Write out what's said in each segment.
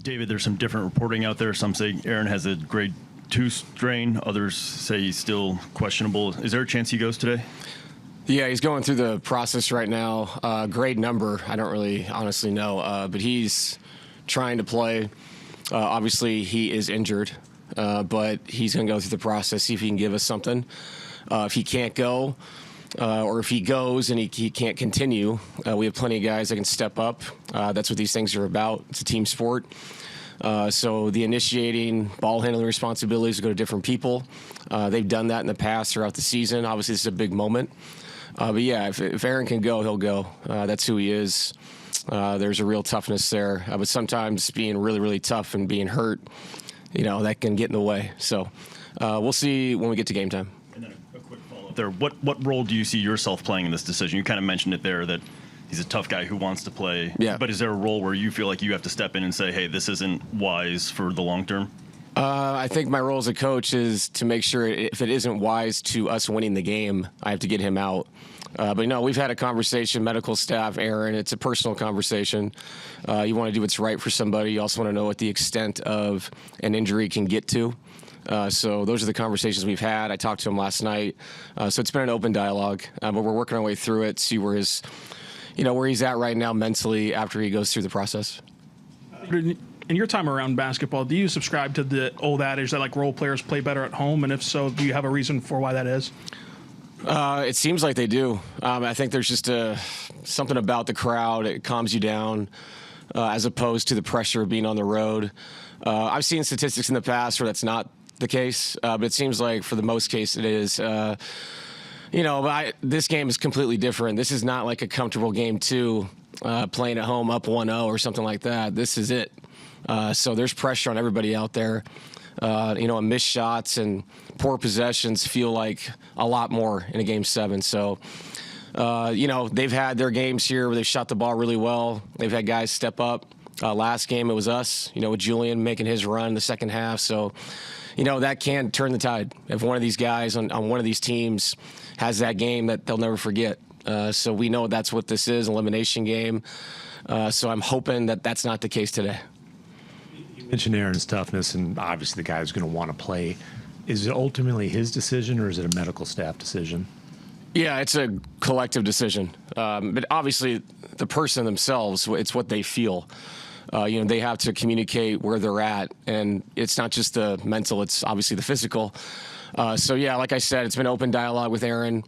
David, there's some different reporting out there. Some say Aaron has a grade 2 strain. Others say he's still questionable. Is there a chance he goes today? Yeah, he's going through the process right now. Grade number, I don't really honestly know, but he's trying to play. Obviously, he is injured, but he's going to go through the process, see if he can give us something. If he can't go, or if he goes and he can't continue, we have plenty of guys that can step up. That's what these things are about. It's a team sport. So the initiating, ball handling responsibilities go to different people. They've done that in the past throughout the season. Obviously, this is a big moment. But yeah, if Aaron can go, he'll go. That's who he is. There's a real toughness there. But sometimes being really, really tough and being hurt, that can get in the way. So we'll see when we get to game time. And then a quick follow-up there. What role do you see yourself playing in this decision? You kind of mentioned it there that he's a tough guy who wants to play. Yeah. But is there a role where you feel like you have to step in and say, hey, this isn't wise for the long term? I think my role as a coach is to make sure if it isn't wise to us winning the game, I have to get him out. But no, we've had a conversation, medical staff, Aaron. It's a personal conversation. You want to do what's right for somebody. You also want to know what the extent of an injury can get to. So those are the conversations we've had. I talked to him last night. So it's been an open dialogue, but we're working our way through it, see where where he's at right now mentally after he goes through the process. In your time around basketball, do you subscribe to the old adage that role players play better at home? And if so, do you have a reason for why that is? It seems like they do. I think there's just something about the crowd. It calms you down as opposed to the pressure of being on the road. I've seen statistics in the past where that's not the case, but it seems like for the most case it is. But this game is completely different. This is not like a comfortable game two, playing at home up 1-0 or something like that. This is it. So there's pressure on everybody out there. And missed shots and poor possessions feel like a lot more in a game 7. So, they've had their games here where they've shot the ball really well. They've had guys step up. Last game it was us, with Julian making his run in the second half. So, that can turn the tide. If one of these guys on one of these teams has that game that they'll never forget. So we know that's what this is, an elimination game. So I'm hoping that that's not the case today. You mentioned Aaron's toughness, and obviously the guy who's going to want to play. Is it ultimately his decision, or is it a medical staff decision? Yeah, it's a collective decision. But obviously the person themselves, it's what they feel. They have to communicate where they're at, and it's not just the mental, it's obviously the physical. So, yeah, like I said, it's been open dialogue with Aaron.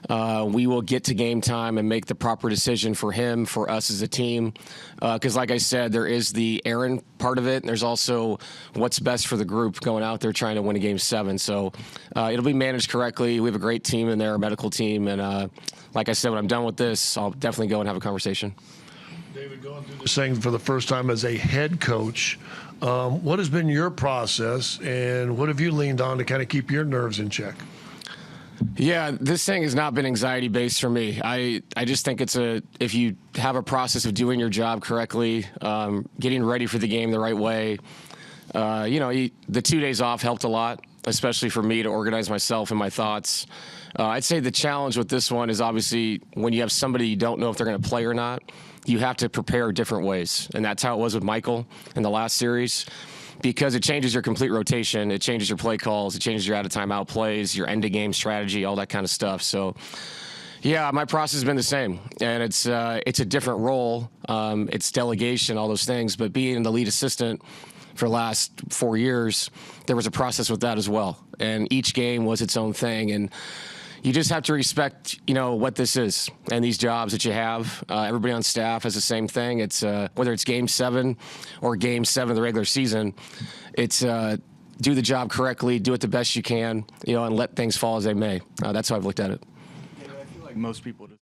We will get to game time and make the proper decision for him, for us as a team. Because, like I said, there is the Aaron part of it, and there's also what's best for the group going out there trying to win a game 7. So it'll be managed correctly. We have a great team in there, a medical team. And like I said, when I'm done with this, I'll definitely go and have a conversation. David, going through this thing for the first time as a head coach, what has been your process, and what have you leaned on to kind of keep your nerves in check? Yeah, this thing has not been anxiety-based for me. I just think if you have a process of doing your job correctly, getting ready for the game the right way, the 2 days off helped a lot, especially for me to organize myself and my thoughts. I'd say the challenge with this one is obviously when you have somebody you don't know if they're going to play or not, you have to prepare different ways. And that's how it was with Michael in the last series, because it changes your complete rotation. It changes your play calls. It changes your out-of-timeout plays, your end-of-game strategy, all that kind of stuff. So, yeah, my process has been the same. And it's a different role. It's delegation, all those things. But being the lead assistant for the last 4 years, there was a process with that as well. And each game was its own thing. And you just have to respect, what this is and these jobs that you have. Everybody on staff has the same thing. It's whether it's game 7 or game 7 of the regular season, it's do the job correctly, do it the best you can, and let things fall as they may. That's how I've looked at it. I feel like most people just